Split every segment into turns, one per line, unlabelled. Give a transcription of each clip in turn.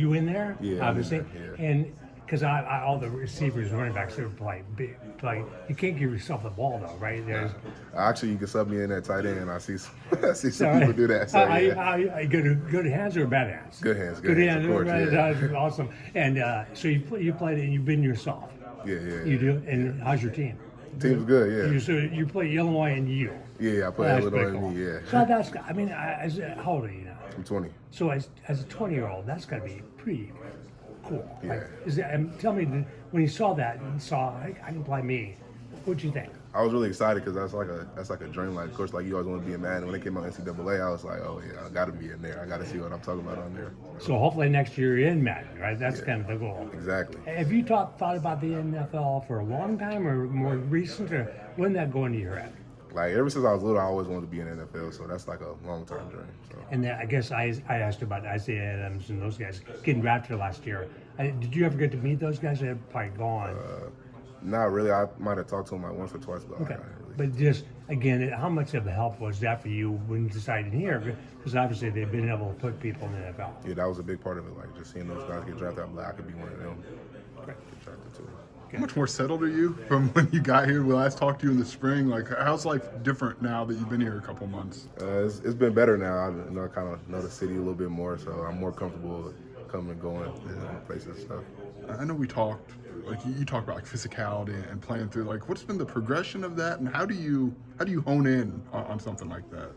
You in there?
Yeah,
Obviously.
I'm in there, yeah.
And because all the receivers and running backs are playing big. Like, you can't give yourself the ball, though, right? There's.
Actually, you can sub me in at tight end. I see some, I see some
So,
people do that. So yeah,
I good hands or bad hands?
good hands, of course.
Right,
Yeah,
awesome. And so you played it and you've been yourself.
yeah.
You do? And how's your team?
Team's good. Yeah,
So you play Illinois and you.
yeah. I play
That's
Illinois
pretty
and
cool.
me. Yeah,
So that's, I mean, how old are you now?
I'm 20.
So as a 20-year-old, that's got to be pretty cool. Like,
Yeah.
tell me, when you saw that and you saw, I can play me, what'd you think?
I was really excited because that's like a dream. Like, of course, like you always want to be a man. When it came out NCAA, I was like, oh yeah, I got to be in there. I got to see what I'm talking about on there.
So hopefully next year you're in Madden, right? That's kind of the goal.
Exactly.
Have you thought about the NFL for a long time or more recent, or when did that go into your head?
Like ever since I was little, I always wanted to be in the NFL. So that's like a long-term dream. So.
And then I guess I asked about Isaiah Adams and those guys getting drafted last year. Did you ever get to meet those guys? They're probably gone.
Not really. I might have talked to him like once or twice, but
Okay.
I didn't really.
But just, again, how much of a help was that for you when you decided here? Because obviously they've been able to put people in the NFL.
Yeah, that was a big part of it. Like just seeing those guys get drafted, I'm like, I could be one of them.
Great.
Get drafted too.
How much more settled are you from when you got here? We last talked to you in the spring. Like, how's life different now that you've been here a couple months?
It's been better now. I kind of know the city a little bit more, so I'm more comfortable coming and going places and stuff.
I know we talked, like you talked about like physicality and playing through. Like, what's been the progression of that, and how do you hone in on something like that?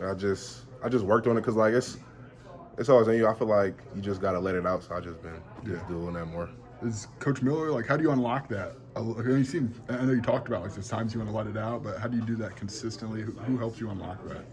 I just worked on it because like it's always in you. I feel like you just gotta let it out. So I just been doing that more.
Is Coach Miller, like, how do you unlock that? I know you talked about like there's times you want to let it out, but how do you do that consistently? Who helps you unlock that?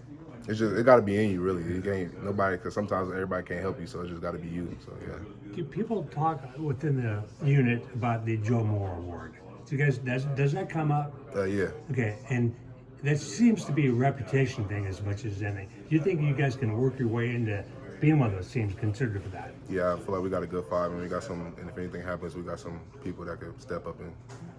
It got to be in you, really. You can't nobody, because sometimes everybody can't help you, so it just got to be you. So yeah.
Do people talk within the unit about the Joe Moore Award? So you guys, does that come up?
Yeah.
Okay, and that seems to be a reputation thing as much as anything. Do you think you guys can work your way into being one of those teams considered for that?
Yeah, I feel like we got a good five, and we got some. And if anything happens, we got some people that could step up and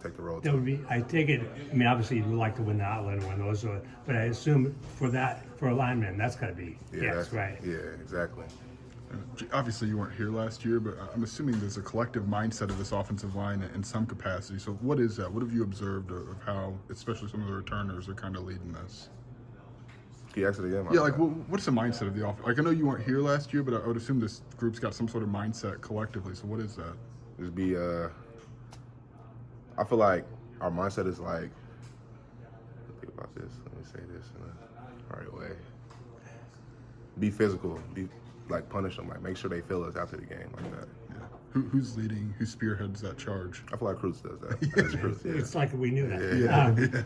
take the role.
That would be. I take it. I mean, obviously, you'd like to win the Outland one, those. But I assume for a lineman, that's got to be yes, right?
Yeah, exactly.
Obviously, you weren't here last year, but I'm assuming there's a collective mindset of this offensive line in some capacity. So what is that? What have you observed of how, especially some of the returners, are kind of leading this?
He actually,
yeah, like what's the mindset of the offense? Like I know you weren't here last year, but I would assume this group's got some sort of mindset collectively. So what is that?
Just be. I feel like our mindset is like. Think about this. Let me say this in the right way. Be physical. Be like punish them. Like make sure they feel us after the game like that.
Yeah. Who's leading? Who spearheads that charge?
I feel like Cruz does that. That's Cruz, yeah.
It's like we knew that.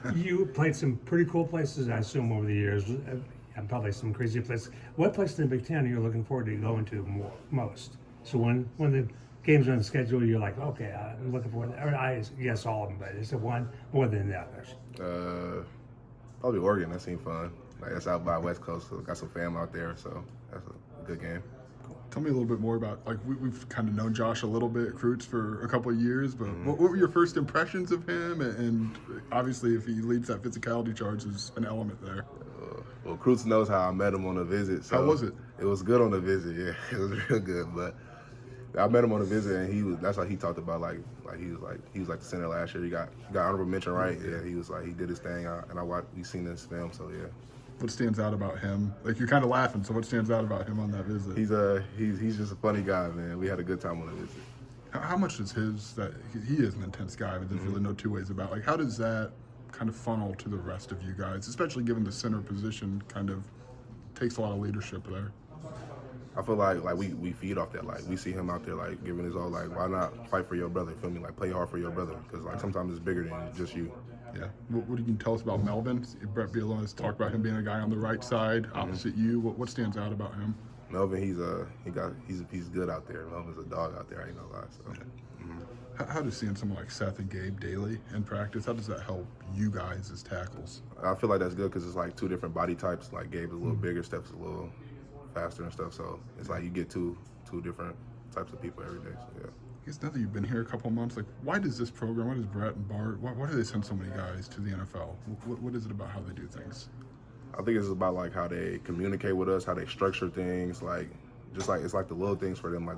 Yeah.
You played some pretty cool places, I assume, over the years, and probably some crazy places. What place in the Big Ten are you looking forward to going to most? So when the games are on the schedule, you're like, okay, I'm looking forward to that. Or I guess all of them, but is it one more than the others?
Probably Oregon. That seemed fun. Like that's out by West Coast, so got some fam out there, so that's a good game.
Tell me a little bit more about, like, we've kind of known Josh a little bit, Kreutz, for a couple of years, but what were your first impressions of him? And obviously, if he leads that physicality charge, there's an element there.
Well, Kreutz knows how I met him on a visit. So
how was it?
It was good on the visit, yeah. It was real good, but I met him on a visit, and that's how he talked about, he was like the center last year. He got honorable mention, right? Yeah, he was like, he did his thing, we seen this film, so yeah.
What stands out about him? Like, you're kind of laughing, so what stands out about him on that visit?
He's just a funny guy, man. We had a good time on the visit.
How much is he is an intense guy, but there's really no two ways about it. Like, how does that kind of funnel to the rest of you guys, especially given the center position kind of takes a lot of leadership there?
I feel like we feed off that. Like we see him out there like giving his all. Like why not fight for your brother? Feel me? Like play hard for your brother because like sometimes it's bigger than just you.
Yeah. What can you tell us about Melvin? Brett Bielema has talked about him being a guy on the right side, opposite you. What stands out about him?
Melvin, he's good out there. Melvin's a dog out there. I ain't gonna lie. So.
How does seeing someone like Seth and Gabe daily in practice, how does that help you guys as tackles?
I feel like that's good because it's like two different body types. Like Gabe is a little bigger, Steph's a little faster and stuff. So it's like you get two different types of people every day. So yeah.
I guess now that you've been here a couple of months, like why does this program, why does Brett and Bart, why do they send so many guys to the NFL? What is it about how they do things?
I think it's about like how they communicate with us, how they structure things, like just like it's like the little things for them. Like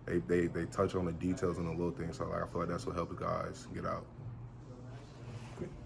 they touch on the details and the little things. So like I feel like that's what helps guys get out.